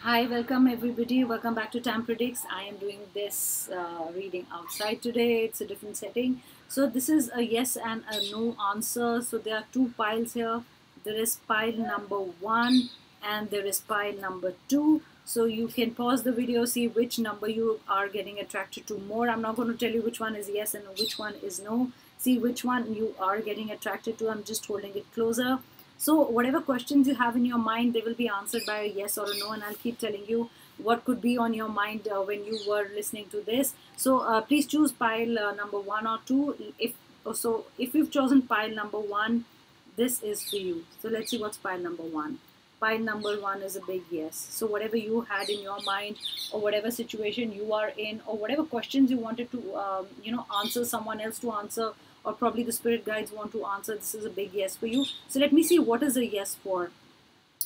Hi, welcome everybody. Welcome back to Tam Predicts. I am doing this reading outside today. It's a different setting. So this is a yes and a no answer. So there are two piles here. There is pile number one and there is pile number two. So you can pause the video, see which number you are getting attracted to more. I'm not going to tell you which one is yes and which one is no. See which one you are getting attracted to. I'm just holding it closer. So whatever questions you have in your mind, they will be answered by a yes or a no, and I'll keep telling you what could be on your mind when you were listening to this. So please choose pile number one or two. If you've chosen pile number one, this is for you. So let's see what's pile number one. Pile number one is a big yes. So whatever you had in your mind, or whatever situation you are in, or whatever questions you wanted to answer, someone else to answer, or probably the spirit guides want to answer, this is a big yes for you. So let me see what is a yes for.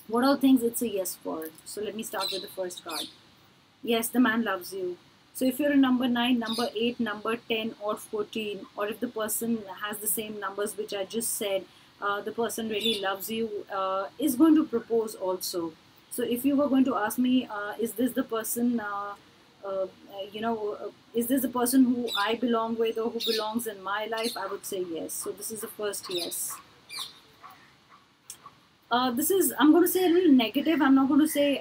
What are things it's a yes for? So let me start with the first card. Yes, the man loves you. So if you're a number 9, number 8, number 10 or 14, or if the person has the same numbers which I just said, the person really loves you, is going to propose also. So if you were going to ask me, is this the person, is this the person who I belong with or who belongs in my life? I would say yes. So this is the first yes. I'm going to say a little negative. I'm not going to say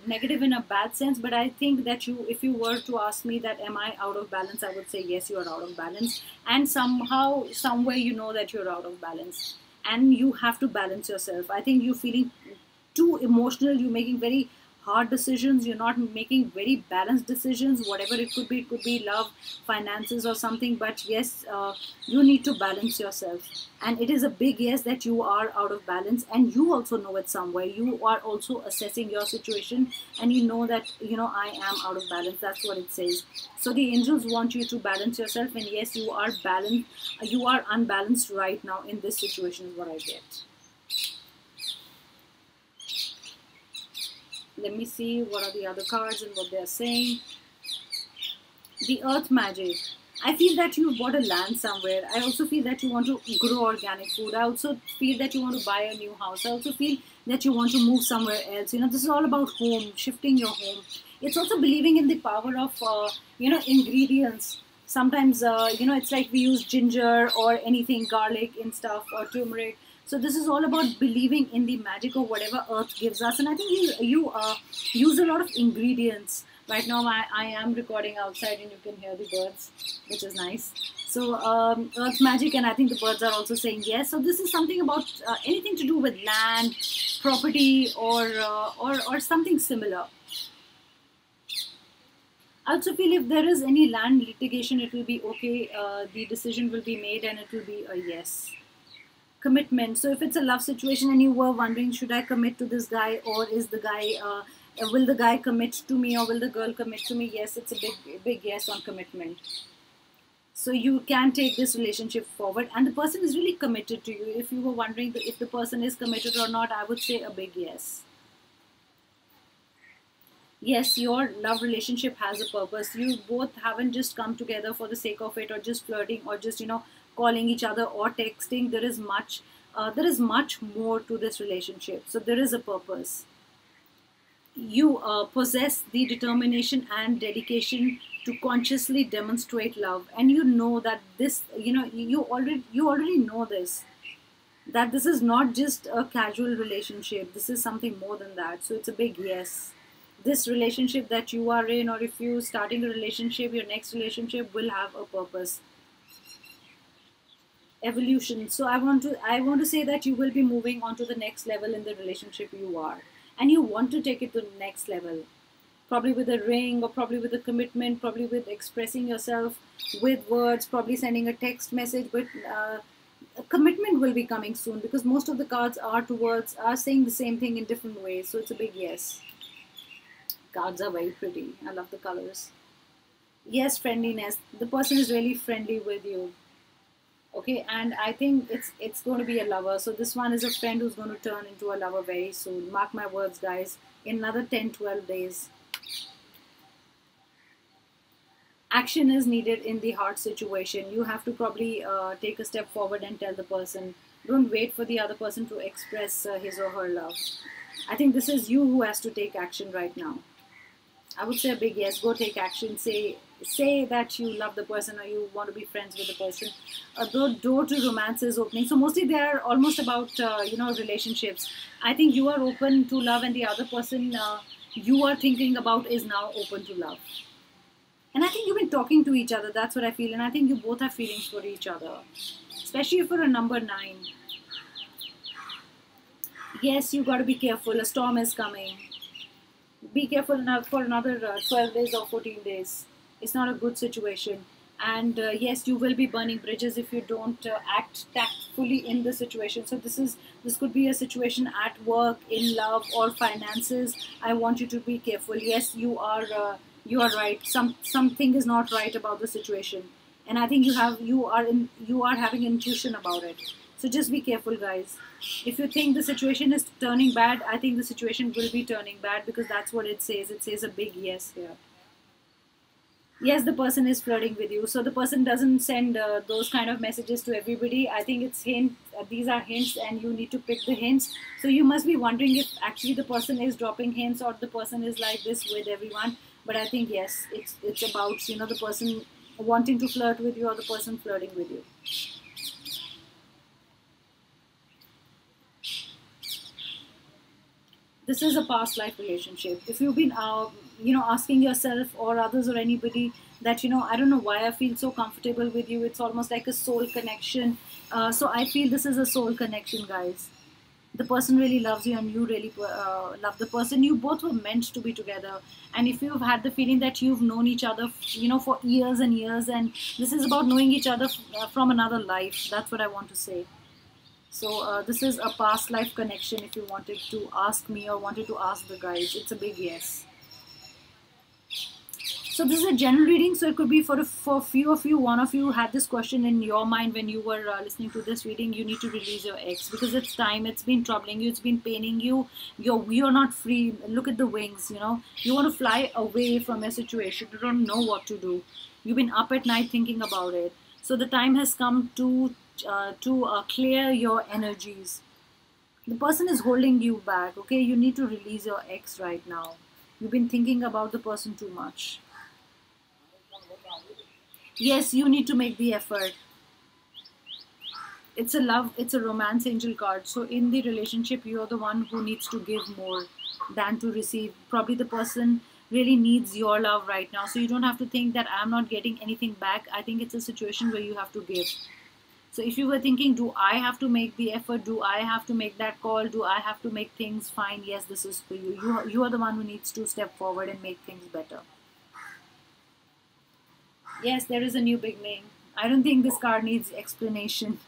negative in a bad sense, but I think that if you were to ask me that am I out of balance, I would say yes, you are out of balance. And somehow, somewhere you know that you're out of balance. And you have to balance yourself. I think you're feeling too emotional. You're making very hard decisions. You're not making very balanced decisions. Whatever it could be love, finances, or something. But yes, you need to balance yourself. And it is a big yes that you are out of balance, and you also know it somewhere. You are also assessing your situation, and you know that I am out of balance. That's what it says. So the angels want you to balance yourself, and yes, you are balanced. You are unbalanced right now in this situation is what I get. Let me see what are the other cards and what they are saying. The earth magic. I feel that you bought a land somewhere. I also feel that you want to grow organic food. I also feel that you want to buy a new house. I also feel that you want to move somewhere else. This is all about home, shifting your home. It's also believing in the power of, ingredients. Sometimes, it's like we use ginger or anything, garlic in stuff or turmeric. So this is all about believing in the magic of whatever earth gives us. And I think you use a lot of ingredients. Right now I am recording outside and you can hear the birds, which is nice. So earth magic, and I think the birds are also saying yes. So this is something about anything to do with land, property, or something similar. I also feel if there is any land litigation, it will be okay. The decision will be made and it will be a yes. Commitment. So if it's a love situation and you were wondering, should I commit to this guy, or is the guy will the guy commit to me, or will the girl commit to me? Yes, it's a big yes on commitment. So you can take this relationship forward, and the person is really committed to you. If you were wondering if the person is committed or not, I would say a big yes. Yes, your love relationship has a purpose. You both haven't just come together for the sake of it, or just flirting, or just calling each other or texting. There is much more to this relationship. So there is a purpose. You possess the determination and dedication to consciously demonstrate love, and you know that this you already know this, that this is not just a casual relationship. This is something more than that. So it's a big yes. This relationship that you are in, or if you're starting a relationship, your next relationship will have a purpose. Evolution. So I want to say that you will be moving on to the next level in the relationship you are, and you want to take it to the next level, probably with a ring, or probably with a commitment, probably with expressing yourself with words, probably sending a text message. But a commitment will be coming soon, because most of the cards are saying the same thing in different ways. So it's a big yes. Cards are very pretty. I love the colors. Yes, friendliness. The person is really friendly with you. Okay, and I think it's going to be a lover. So this one is a friend who's going to turn into a lover very soon. Mark my words, guys. In another 10-12 days. Action is needed in the heart situation. You have to probably take a step forward and tell the person. Don't wait for the other person to express his or her love. I think this is you who has to take action right now. I would say a big yes. Go take action. Say that you love the person or you want to be friends with the person. The door to romance is opening. So mostly they are almost about relationships. I think you are open to love, and the other person you are thinking about is now open to love. And I think you've been talking to each other. That's what I feel. And I think you both have feelings for each other, especially for a number 9. Yes, you got to be careful. A storm is coming. Be careful now for another 12 days or 14 days. It's not a good situation. And yes, you will be burning bridges if you don't act tactfully in the situation. So this could be a situation at work, in love, or finances. I want you to be careful. Yes, you are right. Something is not right about the situation, and I think you are having intuition about it. So just be careful, guys. If you think the situation is turning bad, I think the situation will be turning bad, because that's what it says. It says a big yes here. Yes, the person is flirting with you. So the person doesn't send those kind of messages to everybody. I think it's hint. These are hints, and you need to pick the hints. So you must be wondering if actually the person is dropping hints, or the person is like this with everyone. But I think yes, it's about the person wanting to flirt with you, or the person flirting with you. This is a past life relationship. If you've been asking yourself or others or anybody that I don't know why I feel so comfortable with you, it's almost like a soul connection. So I feel this is a soul connection, guys. The person really loves you, and you really love the person. You both were meant to be together. And if you've had the feeling that you've known each other for years and years, and this is about knowing each other from another life, that's what I want to say. So this is a past life connection. If you wanted to ask me or wanted to ask the guys, it's a big yes. So this is a general reading. So it could be for a few of you. One of you had this question in your mind when you were listening to this reading. You need to release your ex, because it's time. It's been troubling you. It's been paining you. You're not free. Look at the wings. You want to fly away from a situation. You don't know what to do. You've been up at night thinking about it. So the time has come to clear your energies. The person is holding you back. Okay, you need to release your ex right now. You've been thinking about the person too much. Yes, you need to make the effort. It's a romance angel card. So in the relationship, you're the one who needs to give more than to receive. Probably the person really needs your love right now. So you don't have to think that I'm not getting anything back. I think it's a situation where you have to give. So if you were thinking, do I have to make the effort? Do I have to make that call? Do I have to make things fine? Yes, this is for you. You are the one who needs to step forward and make things better. Yes, there is a new beginning. I don't think this card needs explanation.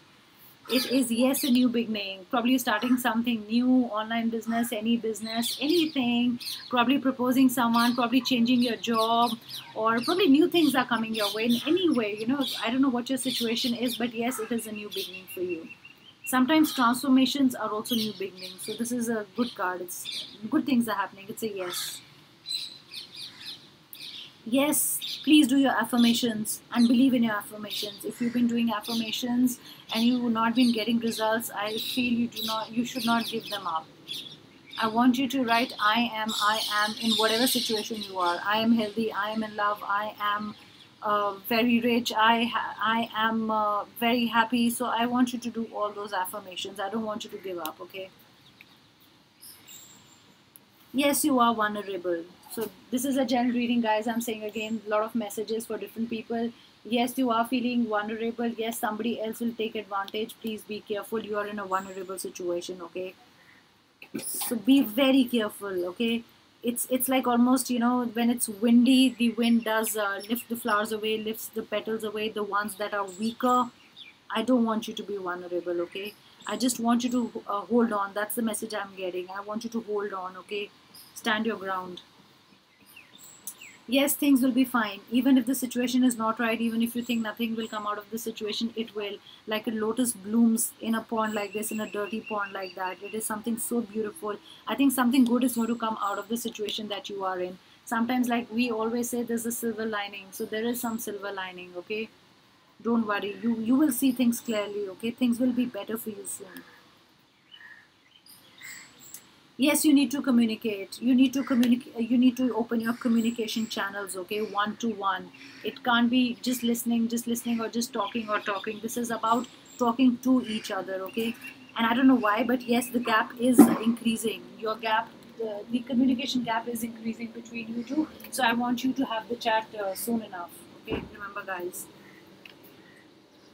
It is, yes, a new beginning. Probably starting something new, online business, anything. Probably proposing someone, probably changing your job, or probably new things are coming your way. In any way, I don't know what your situation is, but yes, it is a new beginning for you. Sometimes transformations are also new beginnings. So this is a good card. It's good things are happening. It's a yes. Yes, please do your affirmations and believe in your affirmations. If you've been doing affirmations and you've not been getting results, I feel you should not give them up. I want you to write I am in whatever situation you are. I am healthy, I am in love, I am very rich, I am very happy. So I want you to do all those affirmations. I don't want you to give up, okay? Yes, you are vulnerable. So this is a general reading, guys. I'm saying again, a lot of messages for different people. Yes, you are feeling vulnerable. Yes, somebody else will take advantage. Please be careful. You are in a vulnerable situation, okay? So be very careful, okay? It's like almost, when it's windy, the wind does lift the flowers away, lifts the petals away, the ones that are weaker. I don't want you to be vulnerable, okay? I just want you to hold on. That's the message I'm getting. I want you to hold on, okay? Stand your ground. Yes, things will be fine. Even if the situation is not right, even if you think nothing will come out of the situation, it will. Like a lotus blooms in a pond like this, in a dirty pond like that. It is something so beautiful. I think something good is going to come out of the situation that you are in. Sometimes, like we always say, there's a silver lining. So there is some silver lining, okay? Don't worry. You will see things clearly, okay? Things will be better for you soon. Yes, you need to communicate. You need to communicate. You need to open your communication channels, okay, one to one. It can't be just listening, or just talking or talking. This is about talking to each other, okay. And I don't know why, but yes, the gap is increasing. Your gap, the communication gap is increasing between you two. So I want you to have the chat soon enough, okay. Remember, guys.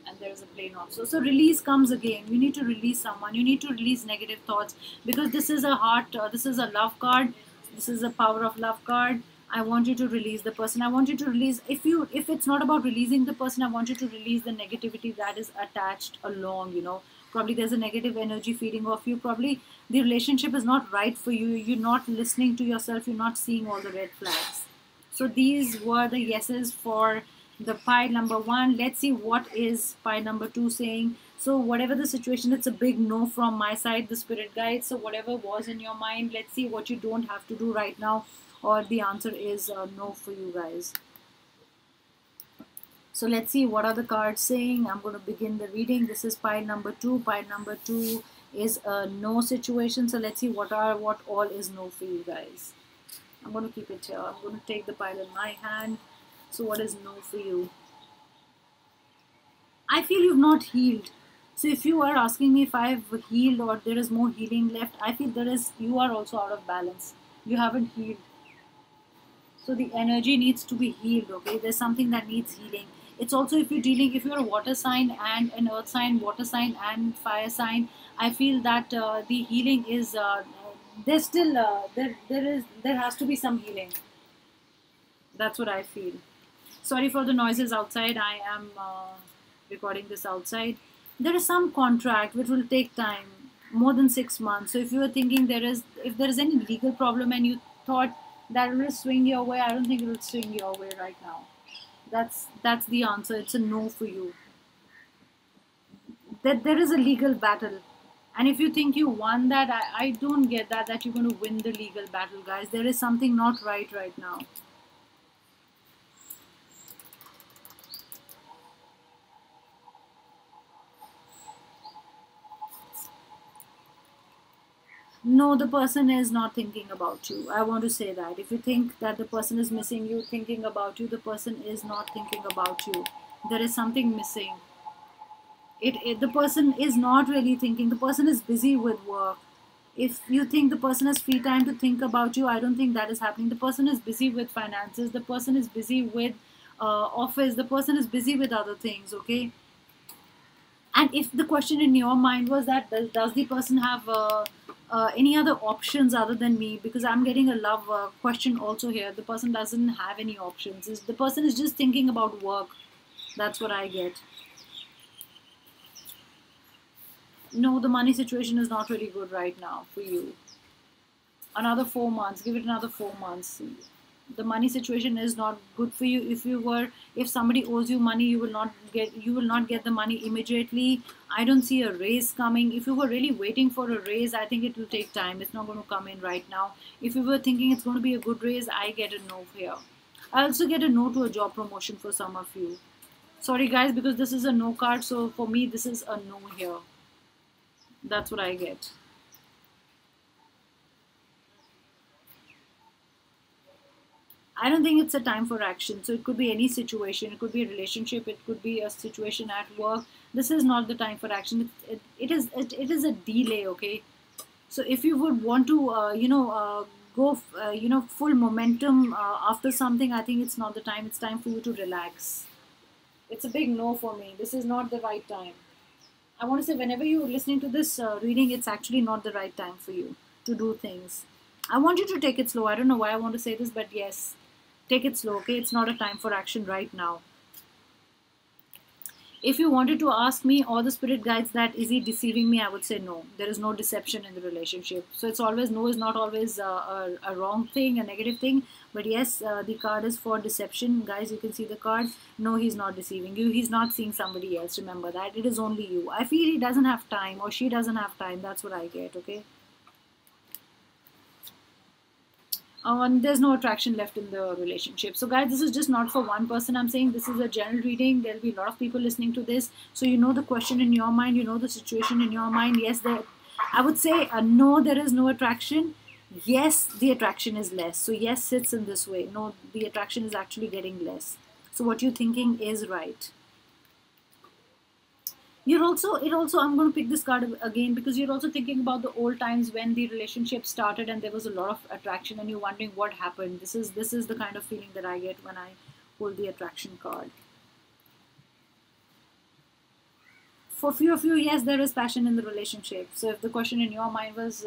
And there is a plane also. So release comes again. You need to release someone. You need to release negative thoughts, because this is a heart. This is a love card. This is a power of love card. I want you to release the person. I want you to release. If it's not about releasing the person, I want you to release the negativity that is attached along. You know, probably there's a negative energy feeding off you. Probably the relationship is not right for you. You're not listening to yourself. You're not seeing all the red flags. So these were the yeses for the pile number one. Let's see what is pile number two saying. So whatever the situation, it's a big no from my side, the spirit guide. So whatever was in your mind, let's see what you don't have to do right now, or the answer is no for you guys. So let's see what are the cards saying. I'm going to begin the reading. This is pile number two. Pile number two is a no situation. So let's see what all is no for you guys. I'm going to keep it here. I'm going to take the pile in my hand. So what is no for you? I feel you've not healed. So if you are asking me if I've healed or there is more healing left, I feel you are also out of balance. You haven't healed. So the energy needs to be healed, okay? There's something that needs healing. It's also if you're a water sign and an earth sign, water sign and fire sign, I feel that the healing is, there's still, there has to be some healing. That's what I feel. Sorry for the noises outside. I am recording this outside. There is some contract which will take time, more than 6 months. So if you are thinking if there is any legal problem and you thought that will swing your way, I don't think it will swing your way right now. That's the answer. It's a no for you. That there is a legal battle. And if you think you won that, I don't get that you're going to win the legal battle, guys. There is something not right now. No, the person is not thinking about you. I want to say that. If you think that the person is missing you, thinking about you, the person is not thinking about you. There is something missing. The person is not really thinking. The person is busy with work. If you think the person has free time to think about you, I don't think that is happening. The person is busy with finances. The person is busy with office. The person is busy with other things, okay? And if the question in your mind was that does the person have any other options other than me, because I'm getting a love question also here. The person doesn't have any options. The person is just thinking about work. That's what I get. No, the money situation is not really good right now for you. Another 4 months. Give it another 4 months. The money situation is not good for you. If somebody owes you money, you will not get the money immediately. I don't see a raise coming. If you were really waiting for a raise, I think it will take time. It's not going to come in right now. If you were thinking it's going to be a good raise, I get a no here. I also get a no to a job promotion for some of you. Sorry guys, because this is a no card, so for me this is a no here. That's what I get. I don't think it's a time for action. So it could be any situation. It could be a relationship. It could be a situation at work. This is not the time for action. It is a delay. Okay. So if you would want to, go, full momentum after something, I think it's not the time. It's time for you to relax. It's a big no for me. This is not the right time. I want to say whenever you're listening to this reading, it's actually not the right time for you to do things. I want you to take it slow. I don't know why I want to say this, but yes, take it slow, okay? It's not a time for action right now. If you wanted to ask me or the spirit guides that is he deceiving me, I would say no. There is no deception in the relationship. So it's always, no is not always a wrong thing, a negative thing. But yes, the card is for deception. Guys, you can see the card. No, he's not deceiving you. He's not seeing somebody else. Remember that. It is only you. I feel he doesn't have time or she doesn't have time. That's what I get, okay? And there's no attraction left in the relationship. So guys, this is just not for one person. I'm saying this is a general reading. There'll be a lot of people listening to this. So you know the question in your mind, you know the situation in your mind. Yes, I would say no, there is no attraction. Yes, the attraction is less. So yes sits in this way. No, the attraction is actually getting less. So what you're thinking is right. You're also, it also, I'm going to pick this card again because you're also thinking about the old times when the relationship started and there was a lot of attraction and you're wondering what happened. This is the kind of feeling that I get when I hold the attraction card. For few of you, yes, there is passion in the relationship. So if the question in your mind was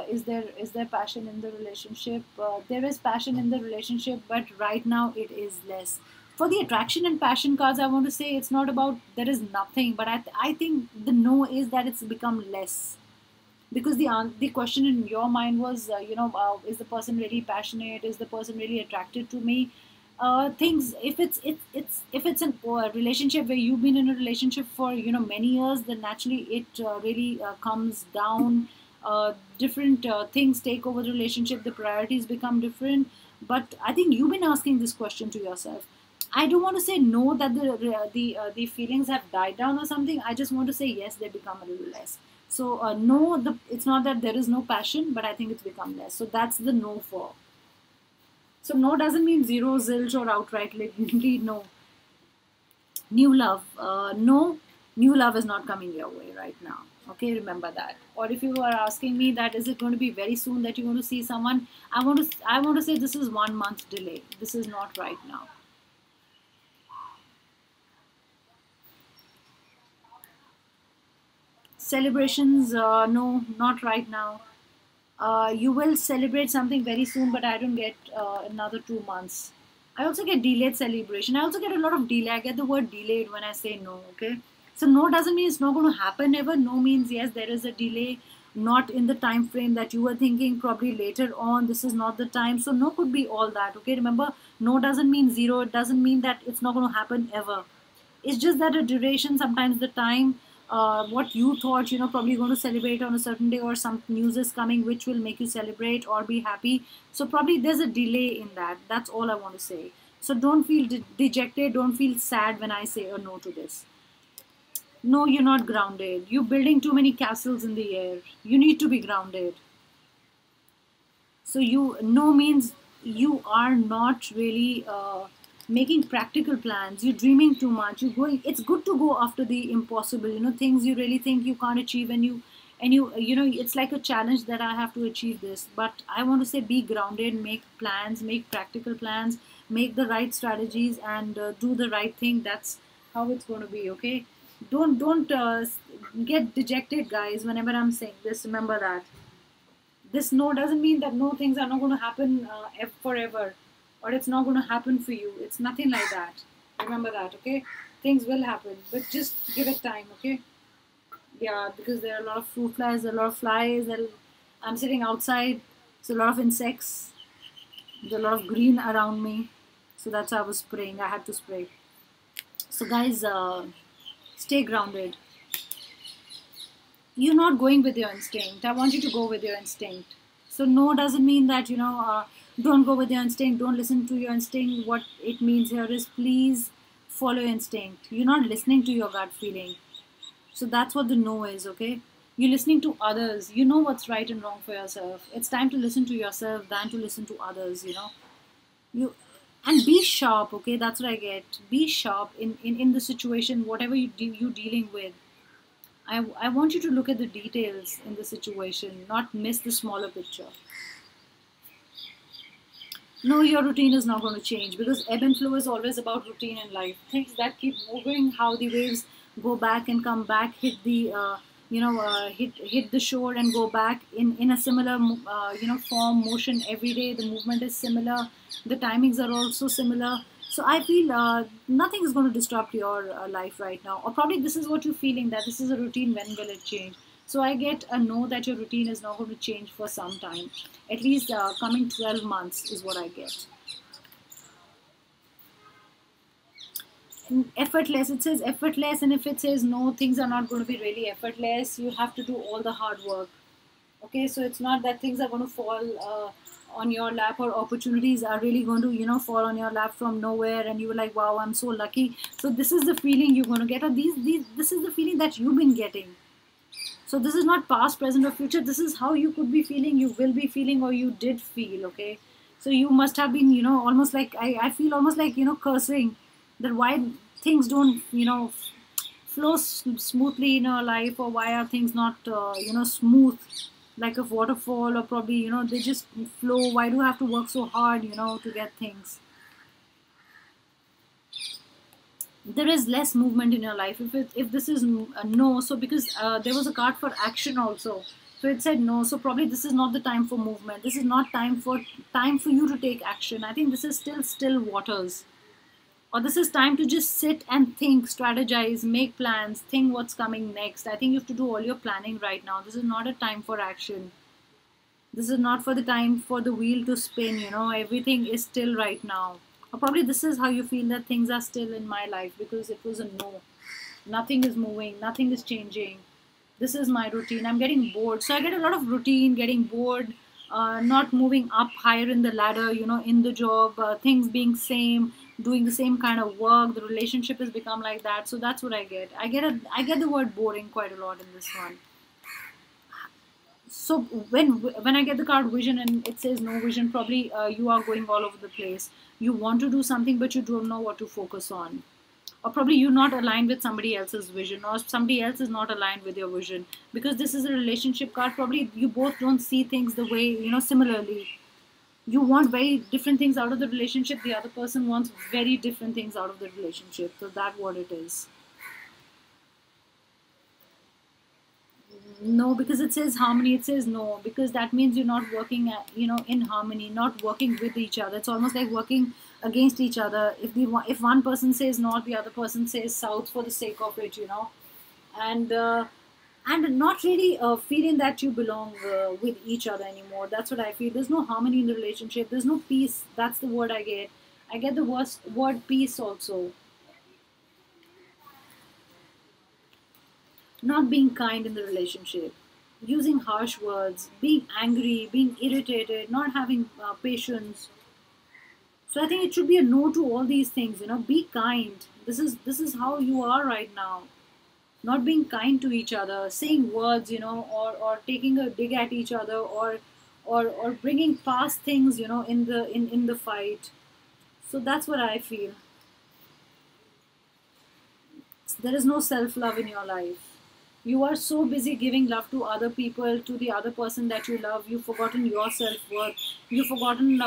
is there passion in the relationship, there is passion in the relationship, but right now it is less. For the attraction and passion cards, I want to say it's not about there is nothing, but I think the no is that it's become less. Because the question in your mind was, is the person really passionate? Is the person really attracted to me? Things, if it's an relationship where you've been in a relationship for many years, then naturally it really comes down. Different things take over the relationship. The priorities become different. But I think you've been asking this question to yourself. I don't want to say no that the feelings have died down or something. I just want to say yes, they become a little less. So no, it's not that there is no passion, but I think it's become less. So that's the no for. So no doesn't mean zero, zilch, or outrightly no. New love, no, new love is not coming your way right now. Okay, remember that. Or if you are asking me that is it going to be very soon that you're going to see someone, I want to say this is 1 month delay. This is not right now. Celebrations, no, not right now. You will celebrate something very soon, but I don't get another 2 months. I also get delayed celebration. I also get a lot of delay. I get the word delayed when I say no. Okay, so no doesn't mean it's not going to happen ever. No means yes, there is a delay, not in the time frame that you were thinking. Probably later on. This is not the time. So no could be all that. Okay, remember, no doesn't mean zero. It doesn't mean that it's not going to happen ever. It's just that a duration, sometimes the time, what you thought, probably going to celebrate on a certain day, or some news is coming which will make you celebrate or be happy. So probably there's a delay in that. That's all I want to say. So don't feel dejected. Don't feel sad when I say a no to this. No, you're not grounded. You're building too many castles in the air. You need to be grounded. So you no means you are not really making practical plans. You're dreaming too much. You're going. It's good to go after the impossible. Things you really think you can't achieve, and you it's like a challenge that I have to achieve this. But I want to say be grounded, make plans, make practical plans, make the right strategies, and do the right thing. That's how it's going to be. Okay. Don't get dejected, guys. Whenever I'm saying this, remember that this no doesn't mean that no things are not going to happen forever, or it's not going to happen for you. It's nothing like that. Remember that. Okay, things will happen, but just give it time. Okay. Yeah, because there are a lot of fruit flies, a lot of flies. I'm sitting outside, so a lot of insects. There's a lot of green around me, so that's why I was spraying. I had to spray. So guys, stay grounded. You're not going with your instinct. I want you to go with your instinct. So no doesn't mean that don't go with your instinct. Don't listen to your instinct. What it means here is please follow your instinct. You're not listening to your gut feeling. So that's what the no is. Okay, you're listening to others. You know what's right and wrong for yourself. It's time to listen to yourself than to listen to others. You and be sharp. Okay, that's what I get. Be sharp in the situation, whatever you dealing with. I want you to look at the details in the situation, not miss the smaller picture. No, your routine is not going to change, because ebb and flow is always about routine in life. Things that keep moving, how the waves go back and come back, hit the hit the shore and go back in a similar form, motion every day. The movement is similar. The timings are also similar. So I feel nothing is going to disrupt your life right now. Or probably this is what you're feeling, that this is a routine. When will it change? So I get a no that your routine is not going to change for some time. At least coming 12 months is what I get. And effortless, it says effortless, and if it says no, things are not going to be really effortless. You have to do all the hard work. Okay, so it's not that things are going to fall on your lap, or opportunities are really going to fall on your lap from nowhere, and you're like, wow, I'm so lucky. So this is the feeling you're going to get, or this is the feeling that you've been getting. So this is not past, present, or future. This is how you could be feeling, you will be feeling, or you did feel. Okay, so you must have been, almost like, I feel almost like, cursing that why things don't, flow smoothly in your life, or why are things not, smooth like a waterfall, or probably, they just flow. Why do I have to work so hard, to get things? There is less movement in your life if this is a no. So because there was a card for action also, so it said no. So probably this is not the time for movement. This is not time for you to take action. I think this is still waters, or this is time to just sit and think, strategize, make plans, think what's coming next. I think you have to do all your planning right now. This is not a time for action. This is not for the time for the wheel to spin. Everything is still right now. Or probably this is how you feel, that things are still in my life because it was a no. Nothing is moving, nothing is changing. This is my routine. I'm getting bored. So I get a lot of routine, getting bored, not moving up higher in the ladder, in the job, things being same, doing the same kind of work. The relationship has become like that. So that's what I get. I get the word boring quite a lot in this one. So when I get the card vision and it says no vision, probably you are going all over the place. You want to do something, but you don't know what to focus on. Or probably you're not aligned with somebody else's vision, or somebody else is not aligned with your vision. Because this is a relationship card, probably you both don't see things the way, similarly. You want very different things out of the relationship. The other person wants very different things out of the relationship. So that's what it is. No, because it says harmony. It says no because that means you're not working in harmony, not working with each other. It's almost like working against each other. If one person says north, the other person says south for the sake of it, and not really feeling that you belong with each other anymore. That's what I feel. There's no harmony in the relationship. There's no peace. That's the word I get. I get the word peace also. Not being kind in the relationship, using harsh words, being angry, being irritated, not having patience. So I think it should be a no to all these things. Be kind. This is how you are right now. Not being kind to each other, saying words, or taking a dig at each other, or bringing past things, in the fight. So that's what I feel. There is no self love in your life. You are so busy giving love to other people, to the other person that you love. You've forgotten your self-worth. You've forgotten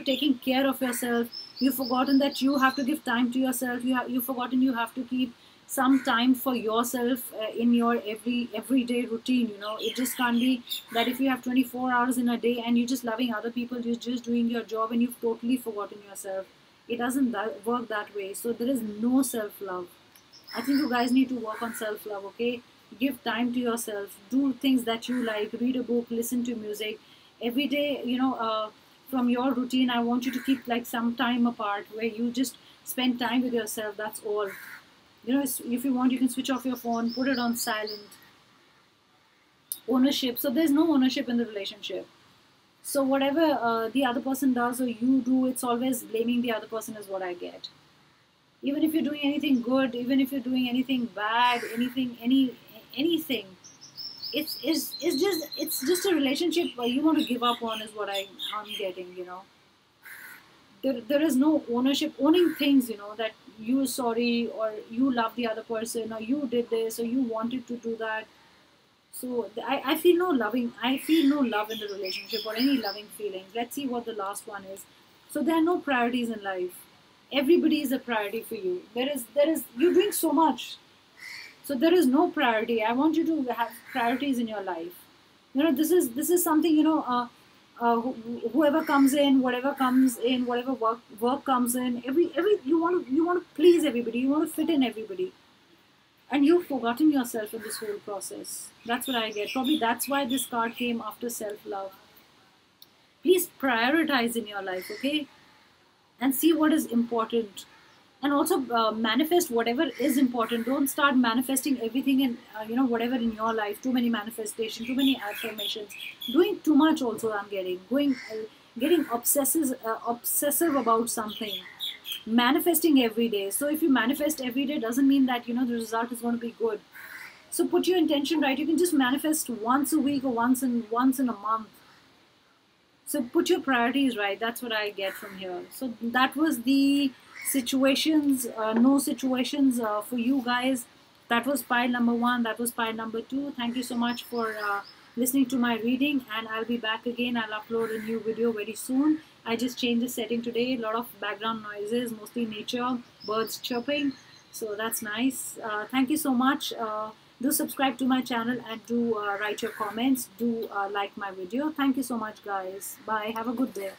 taking care of yourself. You've forgotten that you have to give time to yourself. You've forgotten you have to keep some time for yourself in your everyday routine. It just can't be that if you have 24 hours in a day and you're just loving other people, you're just doing your job and you've totally forgotten yourself. It doesn't work that way. So there is no self-love. I think you guys need to work on self-love, okay? Give time to yourself. Do things that you like. Read a book. Listen to music. Every day, from your routine, I want you to keep like some time apart where you just spend time with yourself. That's all. If you want, you can switch off your phone, put it on silent. Ownership. So there's no ownership in the relationship. So whatever the other person does or you do, it's always blaming the other person is what I get. Even if you're doing anything good, even if you're doing anything bad, anything, it's just a relationship where you want to give up on is what I'm getting. There is no ownership, owning things. That you're sorry, or you love the other person, or you did this, or you wanted to do that. So I feel no loving. I feel no love in the relationship or any loving feelings. Let's see what the last one is. So there are no priorities in life. Everybody is a priority for you. There is you're doing so much. So there is no priority. I want you to have priorities in your life. This is something, whoever comes in, whatever comes in, whatever work comes in, every you want to please everybody. You want to fit in everybody. And you've forgotten yourself in this whole process. That's what I get. Probably that's why this card came after self-love. Please prioritize in your life, okay? And see what is important, and also manifest whatever is important. Don't start manifesting everything in whatever in your life. Too many manifestations, too many affirmations, doing too much also. I'm getting obsessive about something, manifesting every day. So if you manifest every day, doesn't mean that the result is going to be good. So put your intention right. You can just manifest once a week or once in a month. So put your priorities right. That's what I get from here. So that was the situations, no situations for you guys. That was pile number 1. That was pile number 2. Thank you so much for listening to my reading, and I'll be back again. I'll upload a new video very soon. I just changed the setting today. A lot of background noises, mostly nature, birds chirping. So that's nice. Thank you so much. Do subscribe to my channel and do write your comments. Do like my video. Thank you so much, guys. Bye. Have a good day.